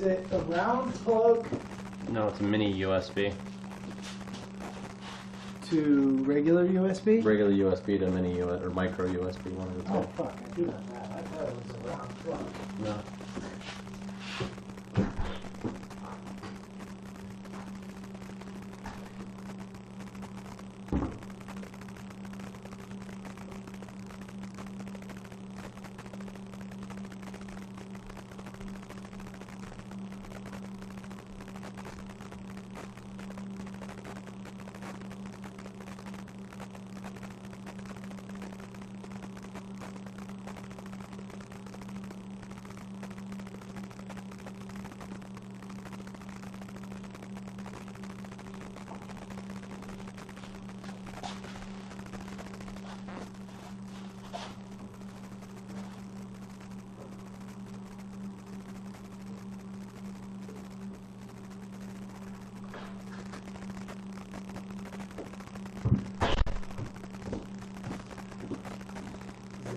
it a round plug? No, it's a mini USB. To regular USB? Regular USB to mini USB or micro USB, one of the two. Oh fuck, I do have that. I thought it was a round plug. No.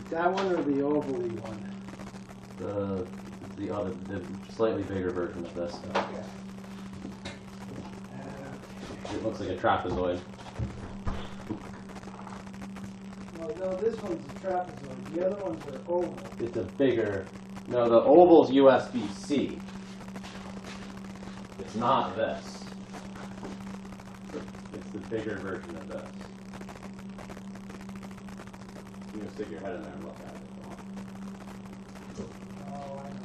That one or the ovally one? The other, the slightly bigger version of this. Okay. It looks like a trapezoid. Well, no, this one's a trapezoid. The other ones are oval. It's a bigger. No, the oval's USB-C. It's not this. It's the bigger version of this. You can stick your head in there and look at it. Oh, I know.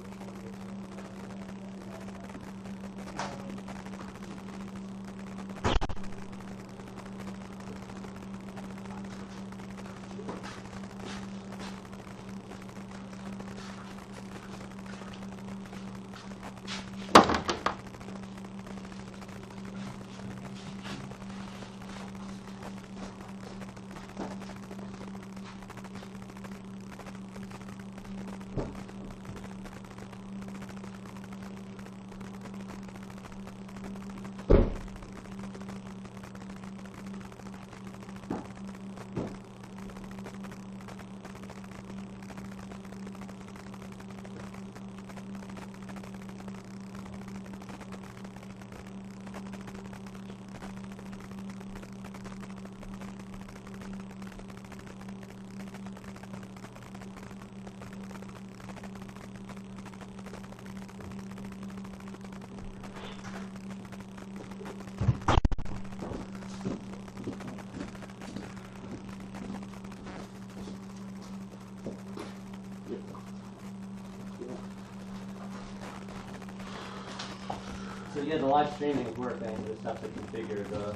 So yeah, the live streaming is working. You just have to configure the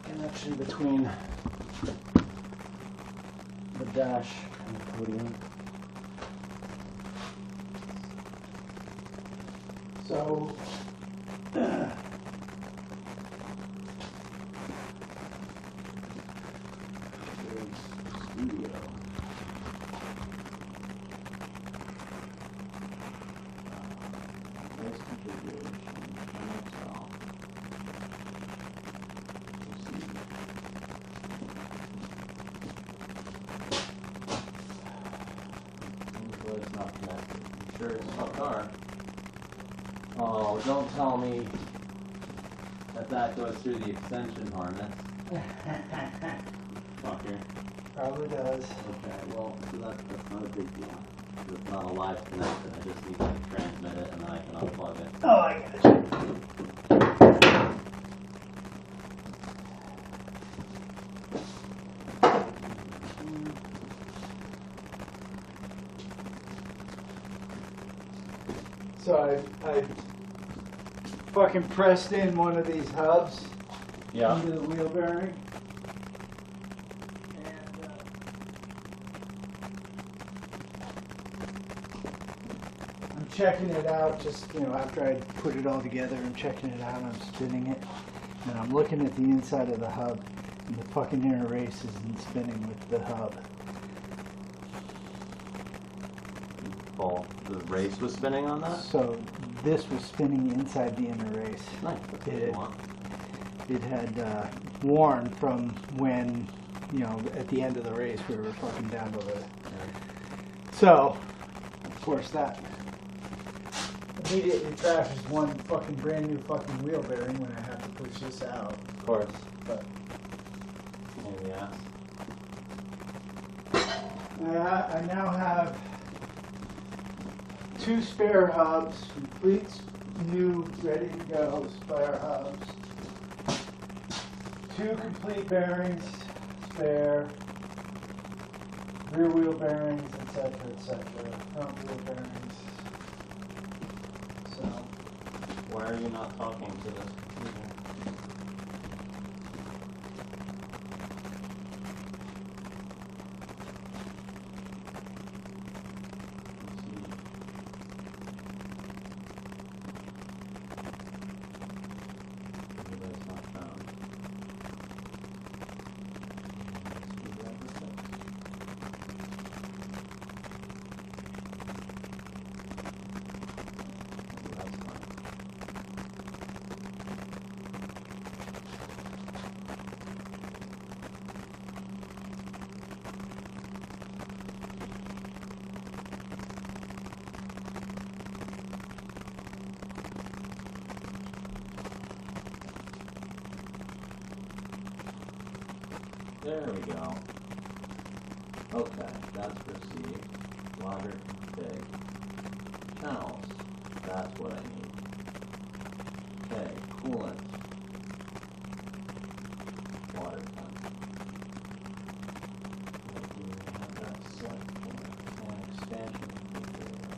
connection between the dash and the podium. So, Studio. Voice configuration. Excel. It's not connected. I'm sure it's not car. Oh, don't tell me that goes through the extension harness. Fucker. probably does. Okay, well, so that's not a big deal. It's not a live connection. I just need to transmit it and then I can unplug it. Oh, I got you. So I fucking pressed in one of these hubs into the wheel bearing. And I'm checking it out just, after I put it all together, I'm checking it out, I'm spinning it. And I'm looking at the inside of the hub, and the fucking inner race isn't spinning with the hub. Oh, the race was spinning on that? So this was spinning inside the inner race. Nice. That's what you want. It had worn from when, at the end of the race we were fucking down to the... So, of course, that immediately trashes one fucking brand new fucking wheel bearing when I have to push this out. Of course. But Pain in the ass. I now have 2 spare hubs, complete new, ready to go spare hubs. 2 complete bearings, spare, rear wheel bearings, etc., front wheel bearings. So, Why are you not talking to this computer? There we go. Okay, that's received. Water, big. Channels. That's what I need. Okay, coolant. Water temp. What do we have that set for? And expansion configurator.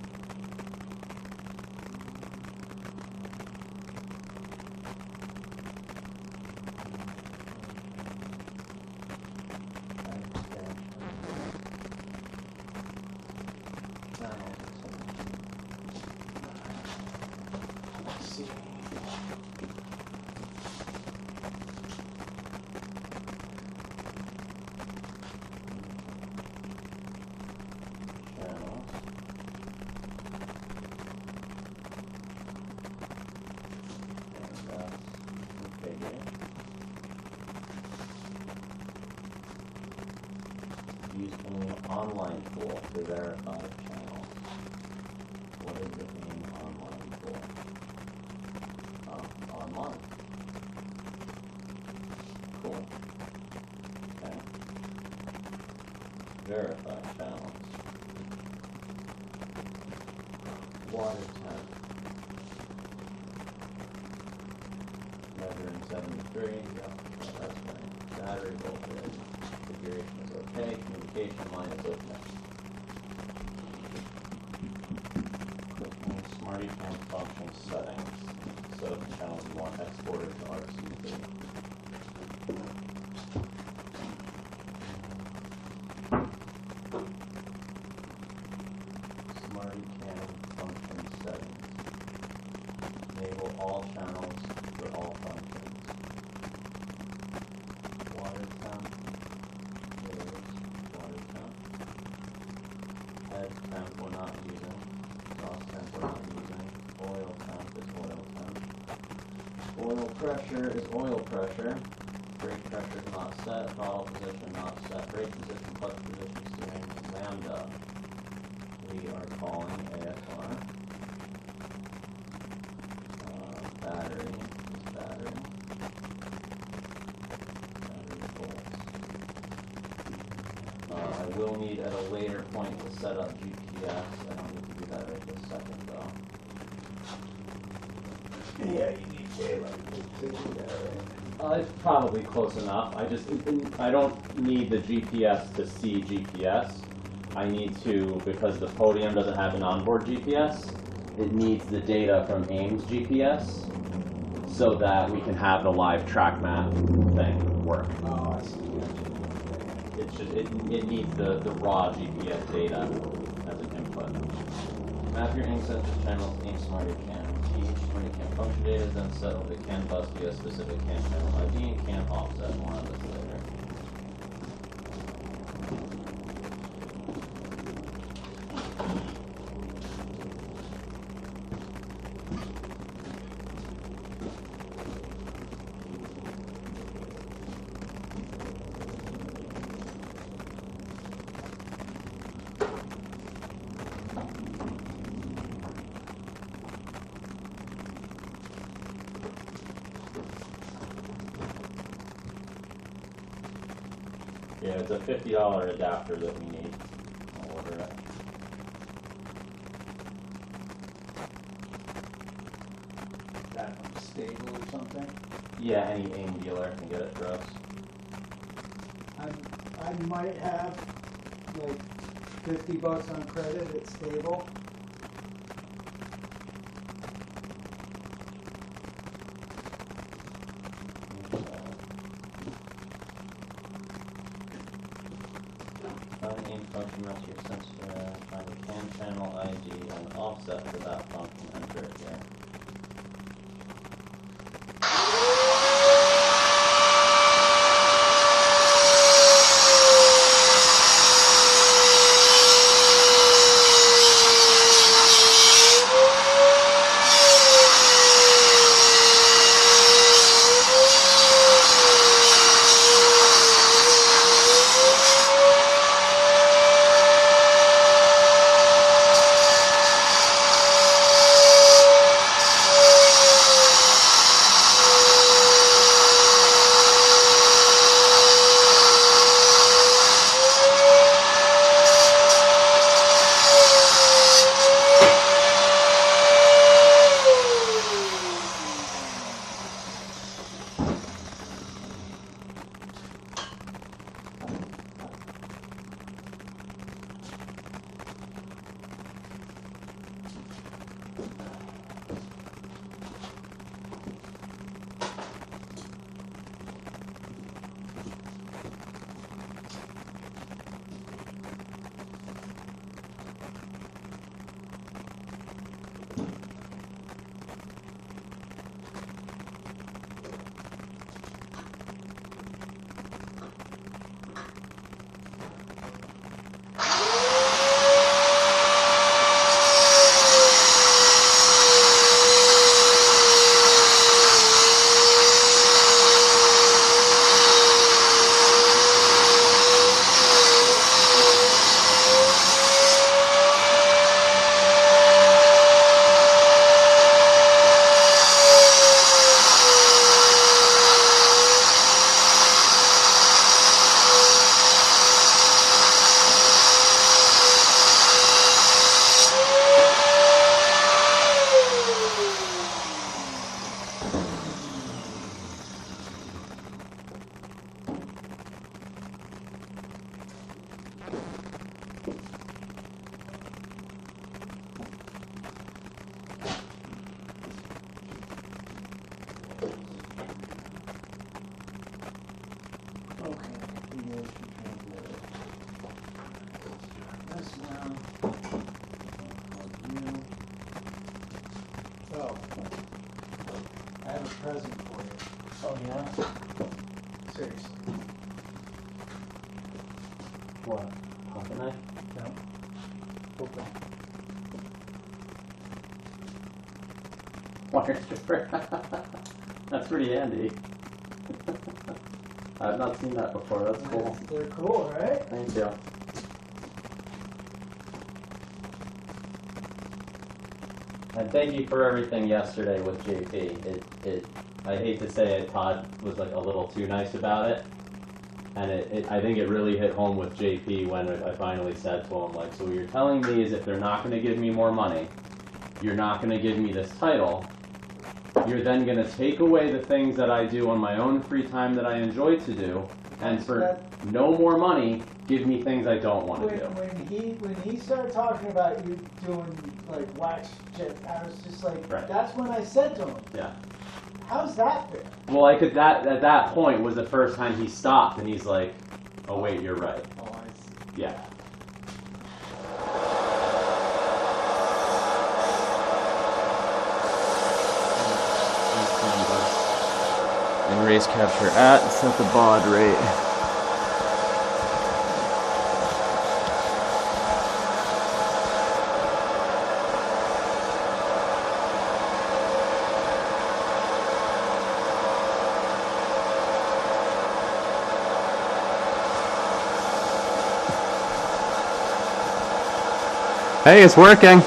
let's see. Channels. And that's configured. Use any online tool to verify channels. What is the AIM online tool? Online. Cool. Okay. Verify channels. Water temp. Measuring 73. Yep, that's right. Battery voltage. Configuration is okay. Communication line is okay. Clicking SmartyCam function settings. So the channels you want exported to RCD. SmartyCam function settings. Enable all channels for all functions. Water temp. There's water temp. Head temp we're not using. Exhaust temp we're not using. Oil temp is oil temp. Oil pressure is oil pressure. Brake pressure is not set. Throttle position not set. Brake position, clutch position, steering, lambda. We are calling AFR. Battery is battery. Battery volts. I will need at a later point to set up GPS. I don't need to do that right this second though. Yeah, you need daylight to do that, right? It's probably close enough. I don't need the GPS to see GPS. I need to, because the podium doesn't have an onboard GPS, it needs the data from AIM's GPS so that we can have the live track map thing work. Oh, I see. It needs the raw GPS data as an input. Map your AIM sensor channels AIM SmartyCam. Each SmartyCam function data is then set over the CAN bus via specific CAN channel ID and CAN offset. More on this later. Yeah, it's a $50 adapter that we need. I'll order it. That one's stable or something? Yeah, any AIM dealer can get it for us. I might have like $50 on credit at Stable. Find AIM function match your sensor, find a CAN channel ID and offset for that function, enter it here. Oh, I have a present for you. Oh yeah? Seriously. What? Pocket knife? No. Open. Wire stripper. That's pretty handy. I've not seen that before, that's cool. They're cool, right? Thank you. And thank you for everything yesterday with JP. I hate to say it, Todd was like a little too nice about it. And I think it really hit home with JP when I finally said to him, like, so what you're telling me is if they're not going to give me more money, you're not going to give me this title, you're then going to take away the things that I do on my own free time that I enjoy to do, and for no more money, give me things I don't want to do. When he started talking about you doing like wax chip, I was just like, Right. That's when I said to him, Yeah. how's that fair? Well, I could, at that point was the first time he stopped and he's like, oh wait, you're right. Oh, I see. Yeah. And raise capture at, set the baud rate. Hey, it's working.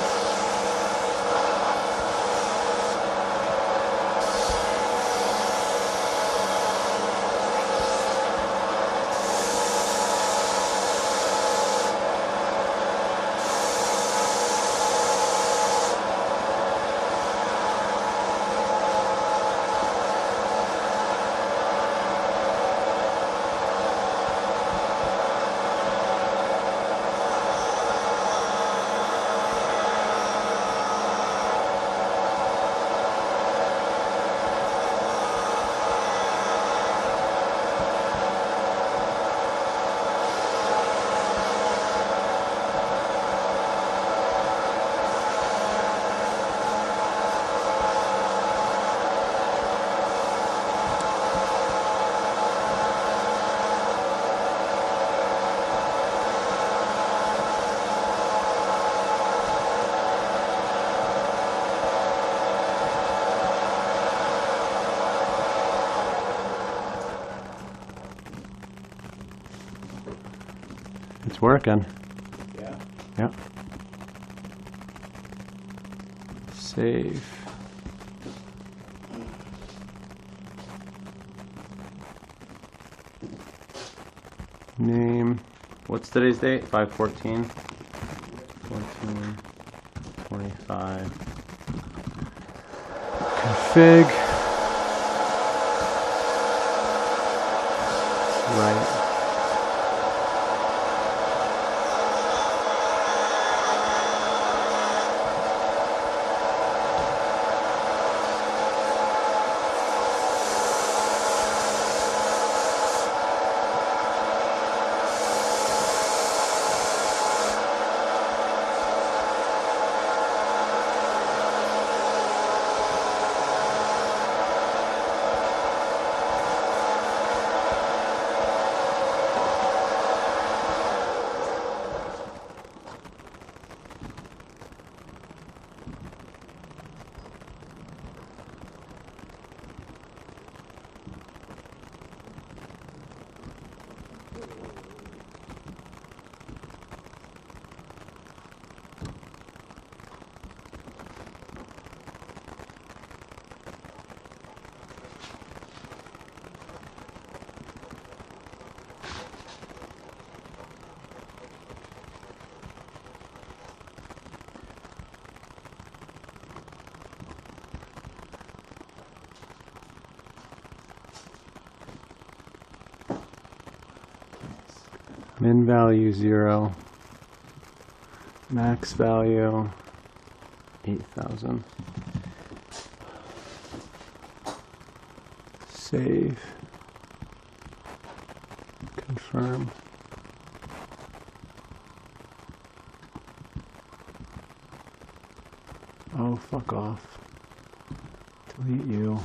It's working. Yeah. Yep. Save. Name. What's today's date? 5/14. 14. 25. Config. Right. Min value 0. Max value 8,000. Save. Confirm. Oh, fuck off. Delete you.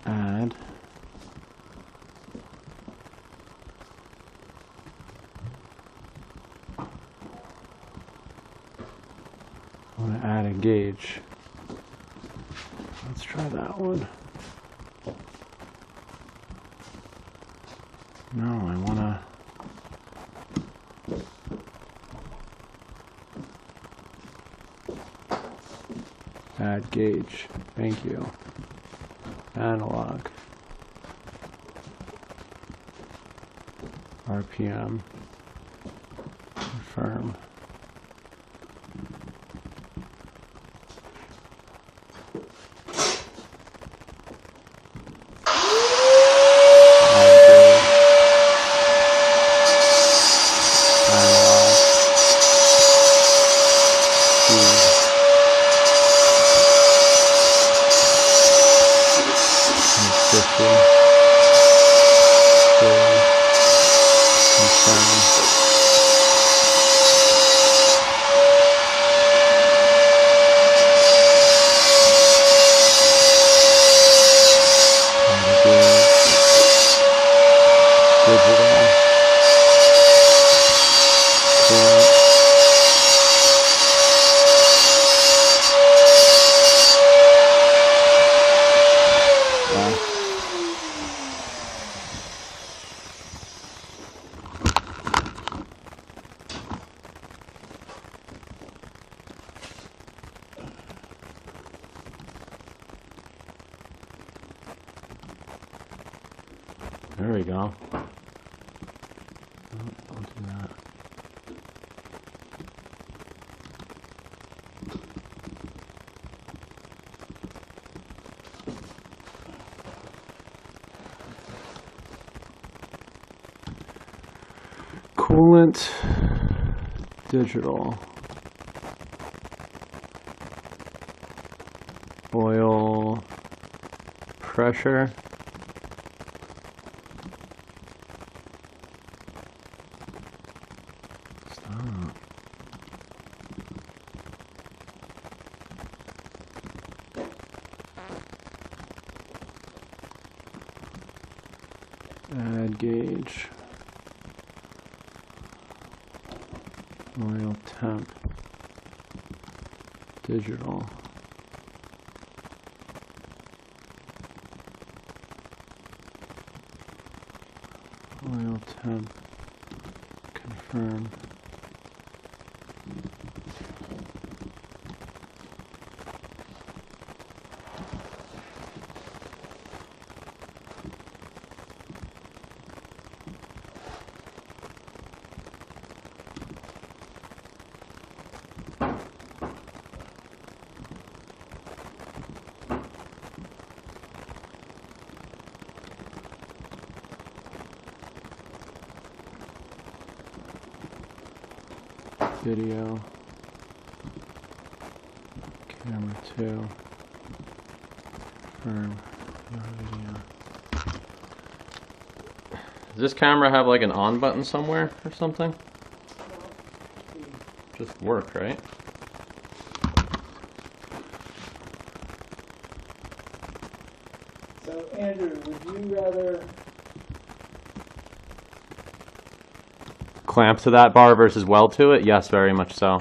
Add. I want to add a gauge. Let's try that one. No, I want to... Add gauge. Thank you. Analog. RPM. Confirm. There we go. Oh, I'll do that. Coolant digital. Oil pressure. Stop. Add gauge. Oil temp. Digital. temp. Confirm. Video. Camera 2. Confirm. No video. Does this camera have like an on button somewhere or something? Just work, right? So Andrew, would you rather? Clamp to that bar versus weld to it? Yes, very much so.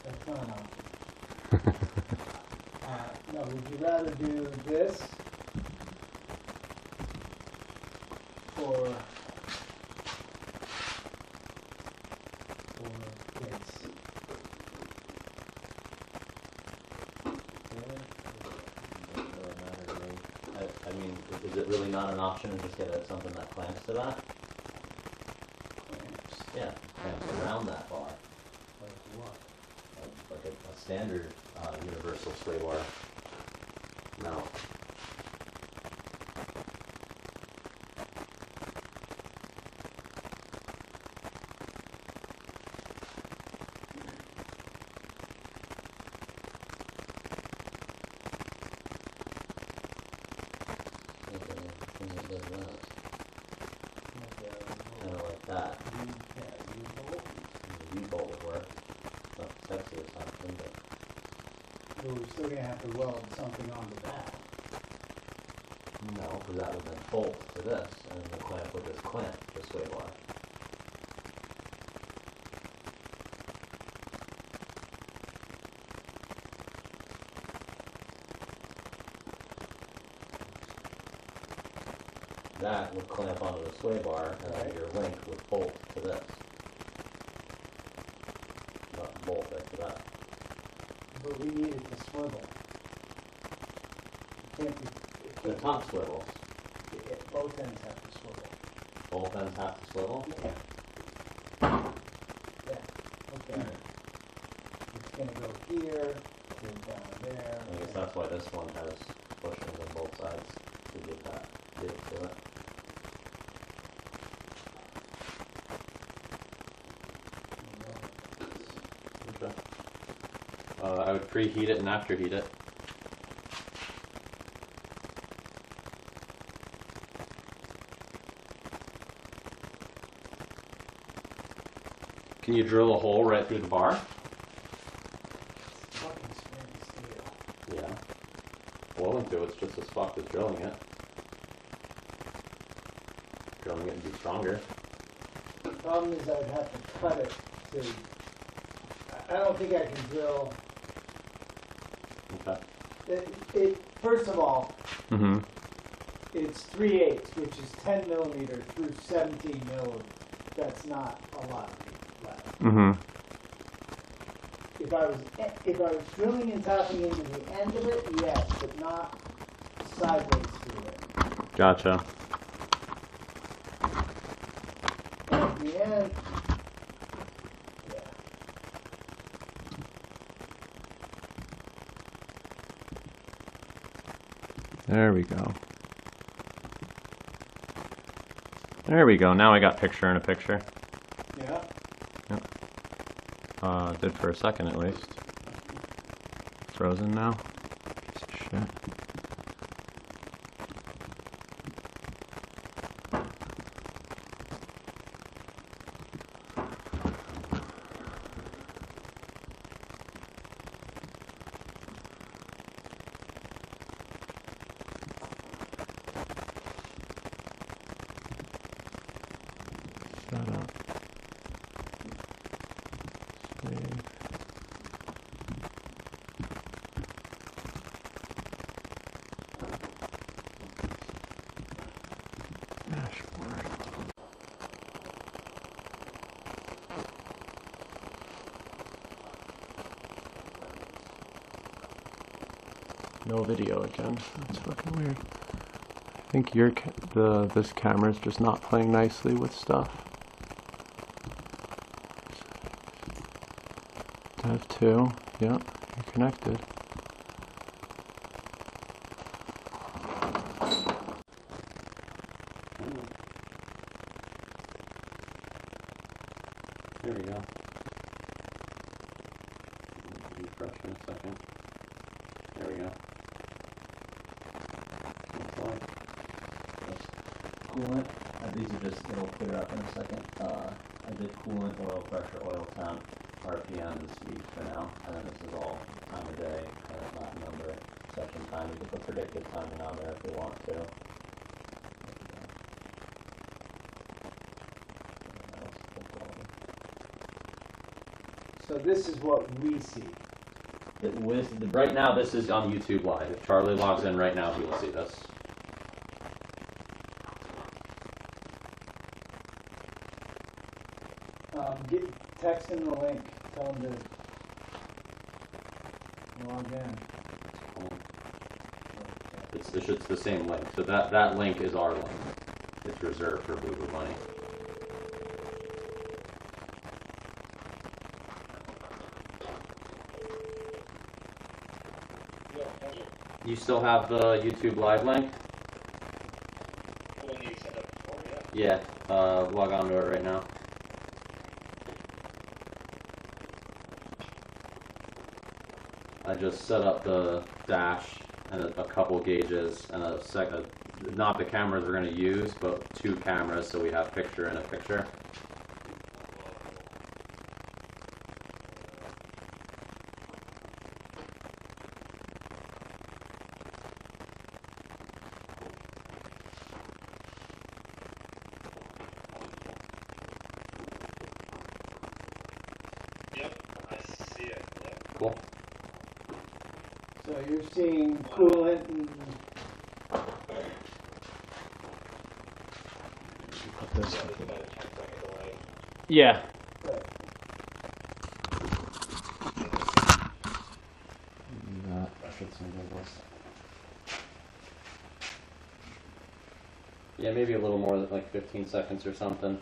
That's not an option. No, would you rather do this or this? I mean, is it really not an option to just get something that clamps to that? Clamps. Yeah, clamps around that bar. Like what? Like a standard universal sway bar. No. Kind of like that. U-bolt would work. Not sexy or something, but But we're still gonna have to weld something onto that. no, because that would then bolt to this, and the clamp would just clamp the sway bar. That would clamp onto the sway bar, and then your link would bolt to this. Not bolt right to that. But we need it to swivel. It can't be. The top swivels. Both ends have to swivel. Both ends have to swivel? Yeah. Yeah. Okay. It's gonna go here, go down there. I guess that's why this one has bushings on both sides to get that dip to it. Okay. I would preheat it and afterheat it. Can you drill a hole right through the bar? It's fucking stainless steel. Yeah. Willing to, it's just as fucked as drilling it. Drilling it would be stronger. The problem is I'd have to cut it to. I don't think I can drill. Okay. First of all, Mm-hmm. it's 3/8, which is 10 millimeter through 17 millimeter. That's not a lot of left. Mm-hmm. If I was drilling and tapping into the end of it, yes, but not sideways through it. Gotcha. At the end, yeah. There we go. There we go. Now I got picture in a picture. Yeah. Did for a second at least. Frozen now. Piece of shit. Shut up. Save. No video again. That's fucking weird. I think this camera's just not playing nicely with stuff. Dev 2. Yep, you're connected. There we go. Refresh in a second. There we go. Coolant. These are just, it'll clear up in a second. I did coolant, oil pressure, oil temp, RPM, and speed for now. And then this is all time of day, not number, session time. You can put predictive timing on there if you want to. So this is what we see. Right now, this is on YouTube Live. If Charlie logs in right now, he will see this. Text him the link. Tell him to log in. It's the same link. So that link is our link. It's reserved for Blue Money. You still have the YouTube Live link? Yeah, log on to it right now. I just set up the dash and a couple gauges and not the cameras we're going to use, but 2 cameras, so we have picture and a picture. Cool. So you're seeing coolant and Put this. Yeah. right. Yeah, maybe a little more, like 15 seconds or something.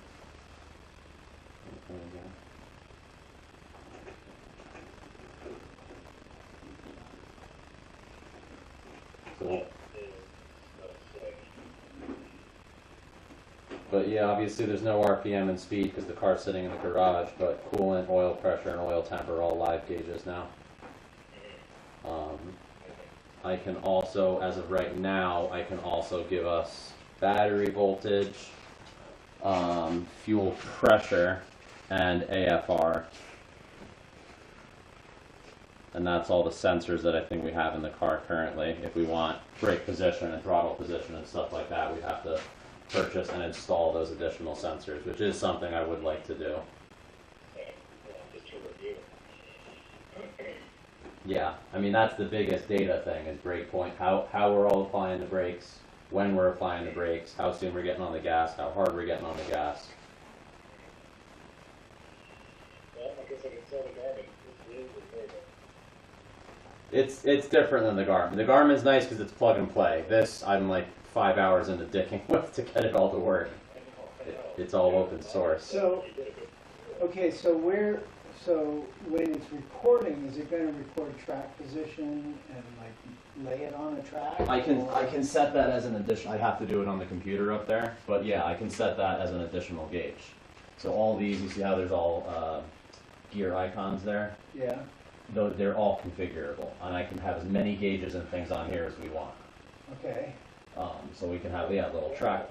But yeah, obviously there's no RPM and speed because the car's sitting in the garage, but coolant, oil pressure, and oil temp are all live gauges now. I can also, as of right now, I can also give us battery voltage, fuel pressure, and AFR. And that's all the sensors that I think we have in the car currently. If we want brake position and throttle position and stuff like that, we'd have to purchase and install those additional sensors, which is something I would like to do. Yeah, I mean that's the biggest data thing is brake point, how we're all applying the brakes, when we're applying the brakes, how soon we're getting on the gas, how hard we're getting on the gas. Well, I guess I can sell the Garmin. It's different than the Garmin. The Garmin's nice because it's plug and play. This, I'm like 5 hours into dicking with to get it all to work. It's all open source. So, okay, so when it's recording, is it going to record track position and like lay it on a track? I can set that as an addition. I have to do it on the computer up there, but yeah, I can set that as an additional gauge. So all these, you see how there's all gear icons there? Yeah. Though they're all configurable, and I can have as many gauges and things on here as we want. Okay. So we can have little track.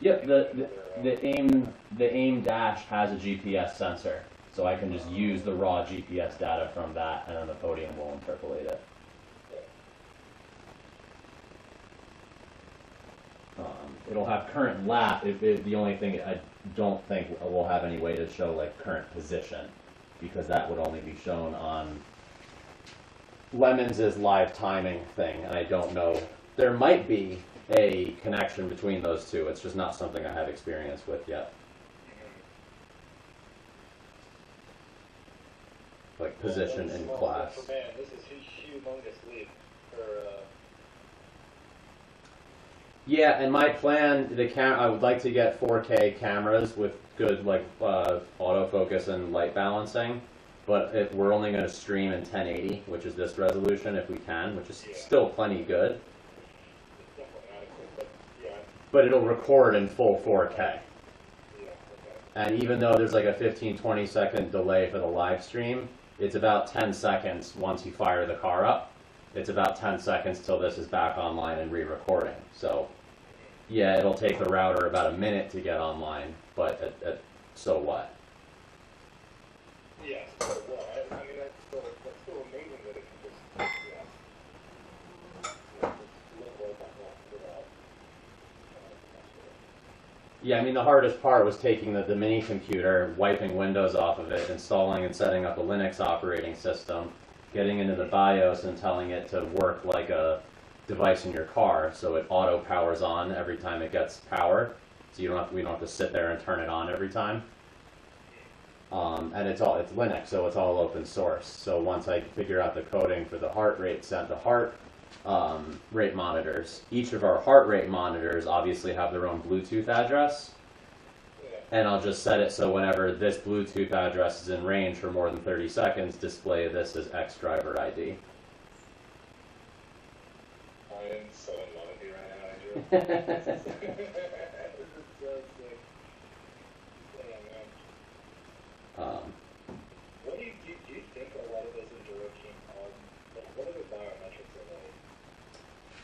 Yep, the aim dash has a GPS sensor, so I can just use the raw GPS data from that, and then the podium will interpolate it. It'll have current lap. The only thing I don't think we'll have any way to show like current position, because that would only be shown on Lemons' live timing thing, and I don't know. There might be a connection between those two. It's just not something I have experience with yet. like position in class. For man, this is humongous leap for. Yeah, and my plan, I would like to get 4K cameras with good like autofocus and light balancing, but we're only going to stream in 1080, which is this resolution if we can, which is still plenty good. It's definitely adequate, but yeah. But it'll record in full 4K. Yeah, okay. And even though there's like a 15-20 second delay for the live stream, it's about 10 seconds once you fire the car up. It's about 10 seconds till this is back online and re-recording. So, yeah, it'll take the router about a minute to get online, but so what? Yeah, so well, I mean, that's still amazing that it can just, yeah. Yeah, I mean, the hardest part was taking the mini computer, wiping Windows off of it, installing and setting up a Linux operating system, getting into the BIOS and telling it to work like a device in your car, so it auto powers on every time it gets power, so we don't have to sit there and turn it on every time. And it's Linux, so it's all open source. So once I figure out the coding for the heart rate rate monitors, each of our heart rate monitors obviously have their own Bluetooth address, and I'll just set it so whenever this Bluetooth address is in range for more than 30 seconds, display this as X driver ID. I am so in love with you right now, Andrew. This is so sick. Oh, man. What do you think a lot of those enduro teams like, what are the biometrics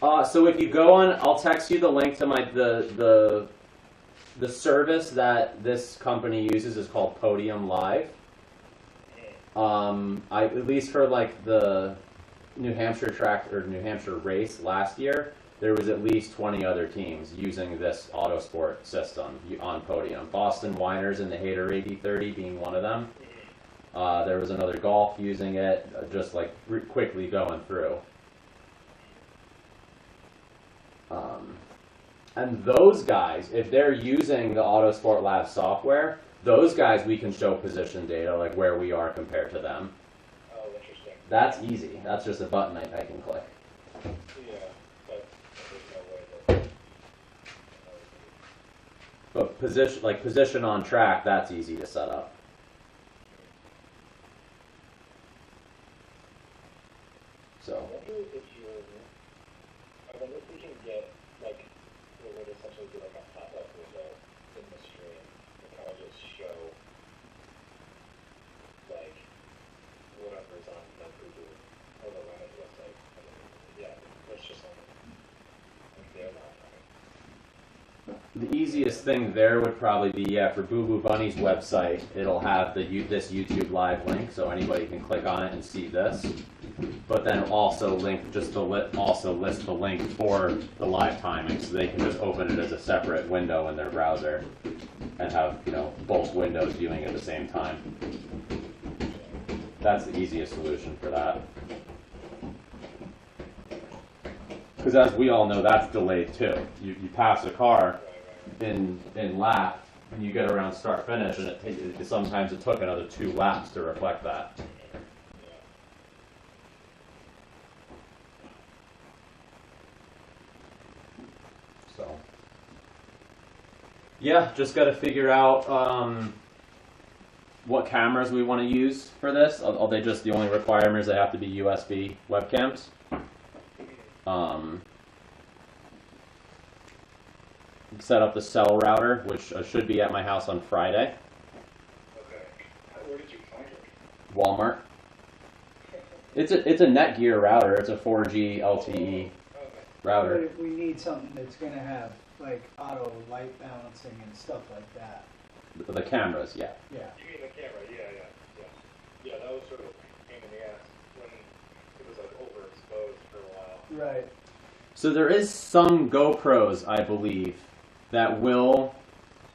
are like? So if you go on, I'll text you the link to the service that this company uses is called Podium Live. At least for like the New Hampshire track or New Hampshire race last year, there was at least 20 other teams using this Autosport system on Podium. Boston Whiners in the Hater 8030 being one of them. There was another golf using it, just like quickly going through. And those guys, if they're using the Autosport Lab software, those guys we can show position data, like where we are compared to them. Oh, interesting. That's easy. That's just a button I can click. Yeah, but there's no way that. But position on track, that's easy to set up. So. I wonder if we can get, like, it would essentially be like a pop-up window in the stream to kind of just show, like, whatever's on the Google or the Linux website. I mean, yeah, it's just on their laptop. The easiest thing there would probably be, for Boo Boo Bunny's website, it'll have this YouTube live link, so anybody can click on it and see this. But then also list the link for the live timing, so they can just open it as a separate window in their browser and have both windows viewing at the same time. That's the easiest solution for that. Because as we all know, that's delayed too. You pass a car in lap, and you get around start finish, and sometimes it took another 2 laps to reflect that. So, yeah, just got to figure out what cameras we want to use for this. The only requirement is they have to be USB webcams. Set up the cell router, which should be at my house on Friday. Okay. Where did you find it? Walmart. It's a Netgear router. It's a 4G LTE router. But if we need something that's going to have like auto light balancing and stuff like that. The cameras, yeah. Yeah. You mean the camera? Yeah. Yeah, that was sort of a pain in the ass when it was like overexposed for a while. Right. So there is some GoPros, I believe, that will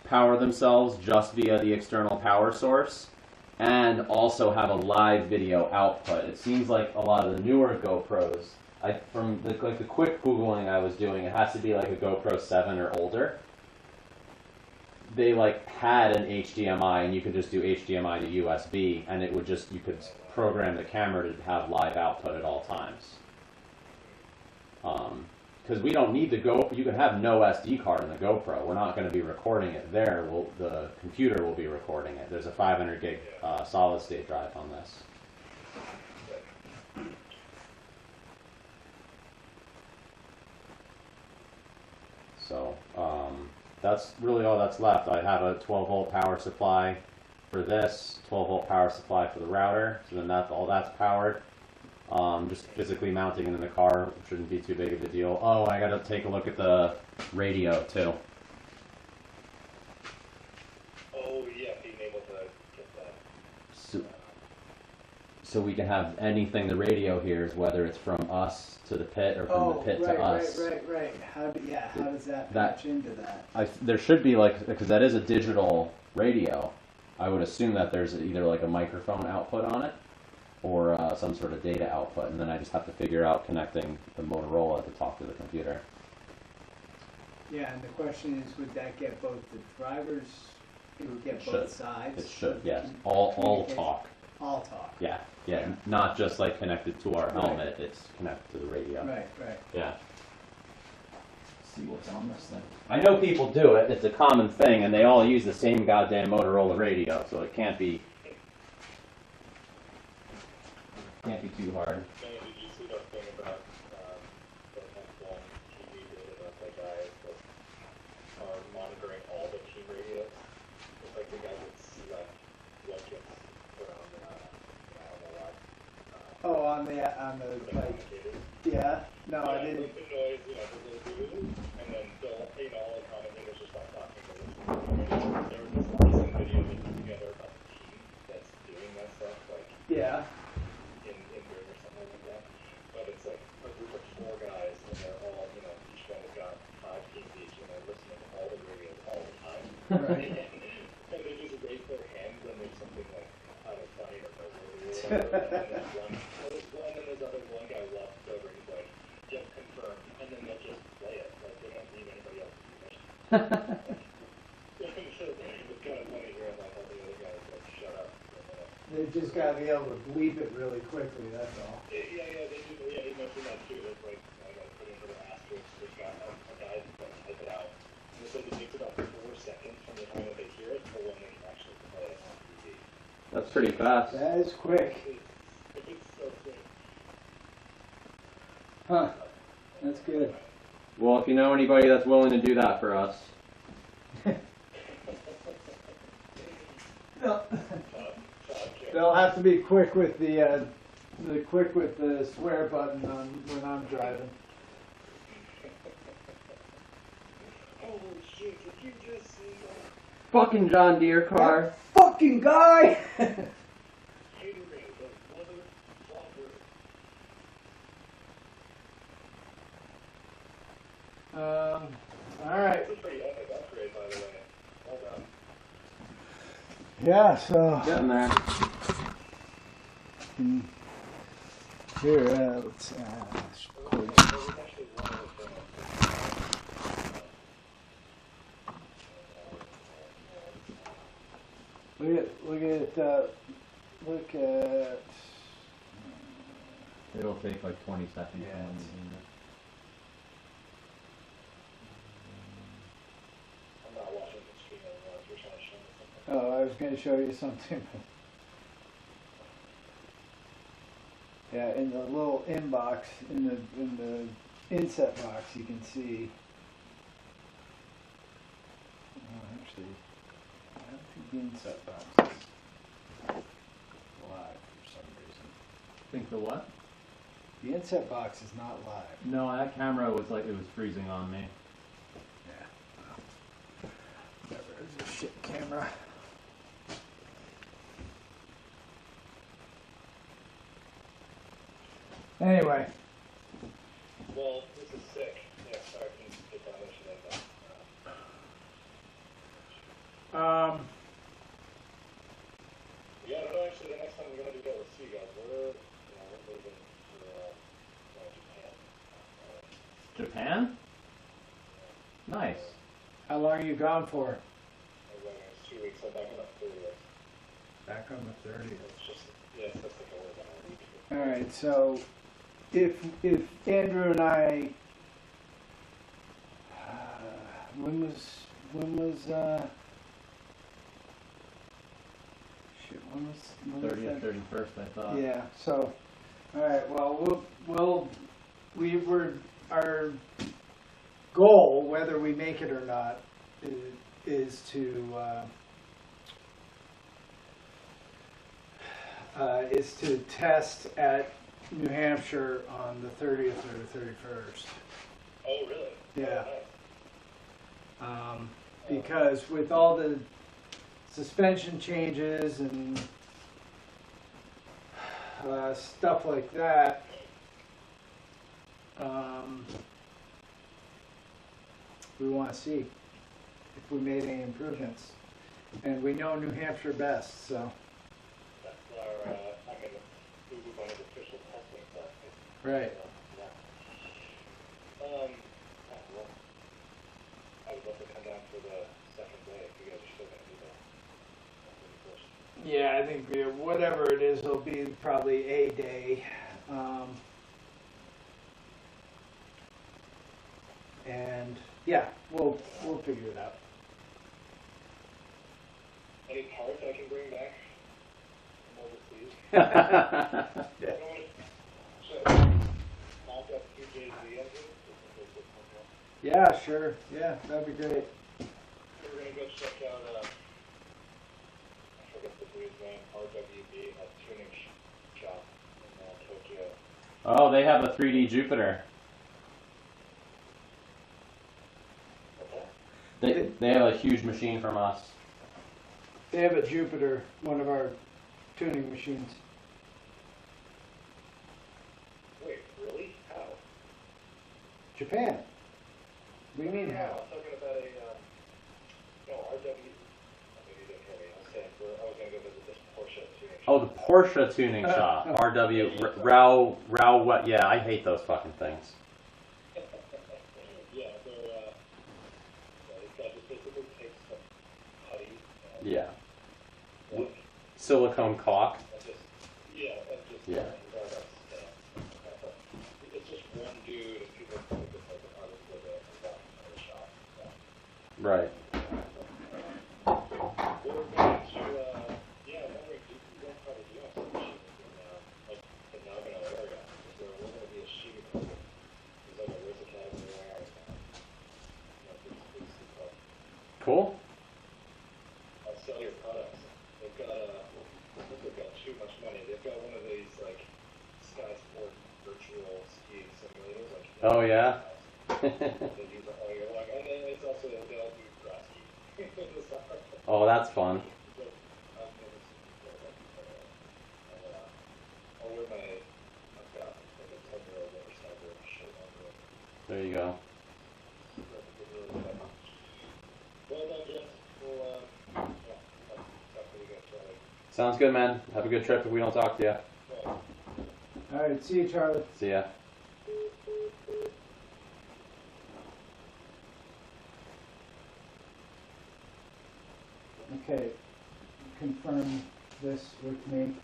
power themselves just via the external power source and also have a live video output. It seems like a lot of the newer GoPros, from the quick Googling I was doing, it has to be like a GoPro 7 or older. they like had an HDMI, and you could just do HDMI to USB, and it would just, you could program the camera to have live output at all times. Because we don't need the you can have no SD card in the GoPro. We're not going to be recording it there. The computer will be recording it. There's a 500 gig solid state drive on this. So that's really all that's left. I have a 12 volt power supply for this, 12 volt power supply for the router. So then all that's powered. Just physically mounting it in the car shouldn't be too big of a deal. Oh, I gotta take a look at the radio too. Oh yeah, being able to get that. So we can have anything the radio hears, whether it's from us to the pit or from the pit to us. Right. How does that match into that? There should be because that is a digital radio. I would assume that there's either like a microphone output on it, or some sort of data output, and then I just have to figure out connecting the Motorola to talk to the computer. Yeah, and the question is, would that get both the drivers? It would get both sides. It should, yes. All talk. All talk. Yeah. Not just like connected to our helmet. It's connected to the radio. Right. Yeah. Let's see what's on this thing. I know people do it. It's a common thing, and they all use the same goddamn Motorola radio, so it can't be. Can't be too hard. Did you see that thing about the F1 TV did about the guys that are monitoring all the team radios? It's like the guy would see like what gets put on the live. On the like, yeah. No, I didn't. The noise, and then they'll, all the commentators just start talking to this. There was this recent video they put together about the team that's doing that stuff, like. Yeah. But it's like a group of 4 guys, and they're all, each one has got 5 teams each, and they're listening to all the radios all the time. Right. And they just raise their hands when there's something like out of sight or whatever. And there's one guy walks over and he's like, just confirm, and then they'll just play it. Like, they don't need anybody else's permission. So it's kind of funny hearing like all the other guys like, shut up for a minute. They just gotta be able to bleep it really quickly, that's all. Yeah, he mentioned that too. It's like, I gotta put into the asterisk, there's got a guy who's gonna type it out. And it says it takes about 4 seconds from the time that they hear it to when they can actually play it on TV. That's pretty fast. That is quick. It's so quick. Huh. That's good. Well, if you know anybody that's willing to do that for us. They'll have to be quick with the swear button when I'm driving. Holy shit, did you just see that? Fucking John Deere car. That fucking guy! Haterade, the motherfucker. Alright. It's a pretty epic upgrade, by the way. Well done. Yeah, so Getting there. here, let's look at It'll take like 20 seconds. Yeah. I'm not watching the stream anymore. If you're trying to show me something. Oh, I was going to show you something. Yeah, in the little inbox, in the inset box, you can see. Actually, I don't think the inset box is live for some reason. Think the what? The inset box is not live. No, that camera was like, it was freezing on me. Yeah. Whatever, it's a shit camera. Anyway. Well, this is sick. Yeah, sorry, can you get down there? Should I Yeah, I don't know, actually, the next time we're going to be able to see you guys, we're moving to Japan. Japan? Nice. How long are you gone for? weeks, so back on the 30th. Back on the 30th. It's just, yes, that's like a word on our week. All right, so if Andrew and I, when was when was 30th, 31st, I thought. Yeah. So, all right. Well, we were our goal, whether we make it or not, is to test at New Hampshire on the 30th or the 31st. Oh, really? Yeah. Oh, nice. Because with all the suspension changes and stuff like that, we want to see if we made any improvements. And we know New Hampshire best, so. That's our, I mean, we were going to official testing stuff. Right. Yeah. Well, I would love to come down for the second day if you guys are still going to do that. Yeah, I think whatever it is, it'll be probably a day. And yeah, we'll figure it out. Any parts I can bring back from overseas? Yeah. I don't want to knock up QJZ engine. Yeah, sure. Yeah, that'd be great. We're going to go check out, I forget the dude's name, RWB, a tuning shop in Tokyo. Oh, they have a 3D Jupiter. They have a huge machine from us. They have a Jupiter, one of our tuning machines. Wait, really? How? Japan. What do you mean No, how? I'm talking about no, RW. I mean, you didn't hear me. I was saying, I was going to go visit this Porsche tuning shop. Oh, the Porsche tuning shop. RW. Rao, what? Yeah, I hate those fucking things. Yeah, they're, this guy just basically takes some putty and, Yeah. like, Silicone caulk. and just, yeah, Yeah. It's just one dude, and people think it's like an artist with it, and that's another shop. So. Right. We're going to, yeah, I'm wondering, we're probably doing some shooting in, like, the Nagano area. We're going to be a shooting company. There's like a race academy there, and, big club. Cool. I'll sell your products. They've got, I think they've got too much money. They've got one of these, like, Sky Sport virtual ski simulators, like, Oh, yeah? they use it all year long. And then it's also, they'll do grass ski in the summer. Oh, that's fun. So, I've never seen it before, but, I'll wear my, I've got, like, a 10-year-old winter sniper shirt under it. There you go. Well done, Jess. We'll, yeah, talk to you guys shortly. Sounds good, man. Have a good trip if we don't talk to you. Well, All right, see you, Charlie. See ya. Okay, confirm this with me.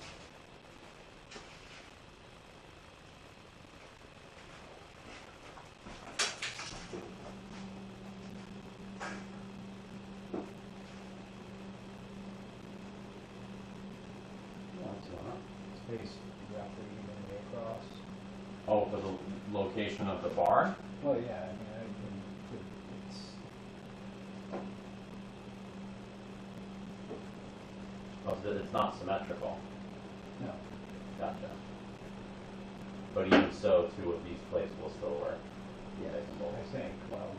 Space roughly evenly across. Oh, for the location of the bar? Well, yeah, I mean, it's Oh, so it's not symmetrical. no. Gotcha. But even so, two of these plates will still work. Yeah, they can both. I think, well,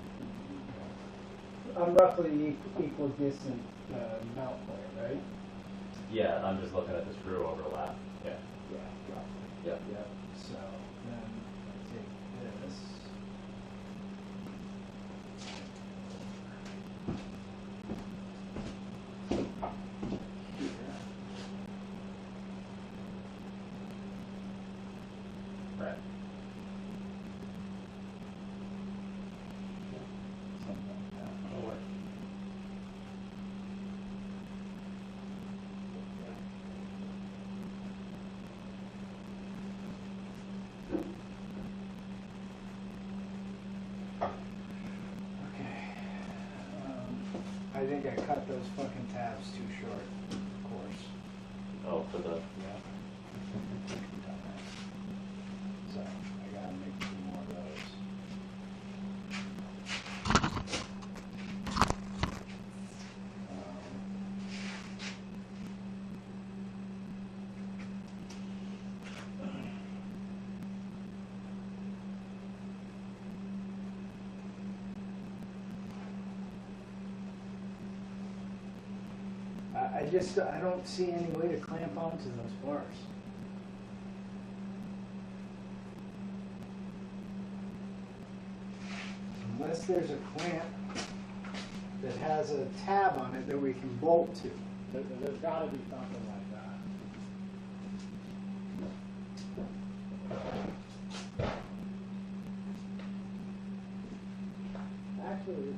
I'm roughly equal distant mount point, right? Yeah, I'm just looking at the screw overlap. Yeah. Yeah, roughly. Yep. Yep. So then I take this. Here. Right. Something like that. That'll work. I think I cut those fucking tabs too short, of course. Oh, for the, Yeah. Dumbass. So, I gotta make 2 more of those. I don't see any way to clamp onto those bars. Unless there's a clamp that has a tab on it that we can bolt to. There's gotta be something like that. Actually,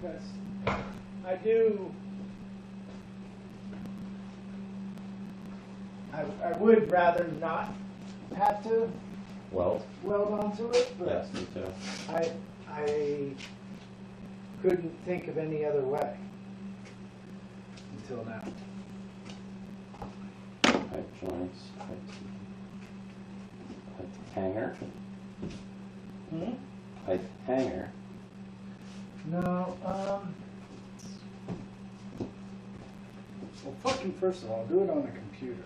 because I do. I would rather not have to weld? weld onto it, but Yes, me too. I couldn't think of any other way until now. Pipe joints, pipe hanger, pipe hanger. No, well, fucking first of all, do it on a computer.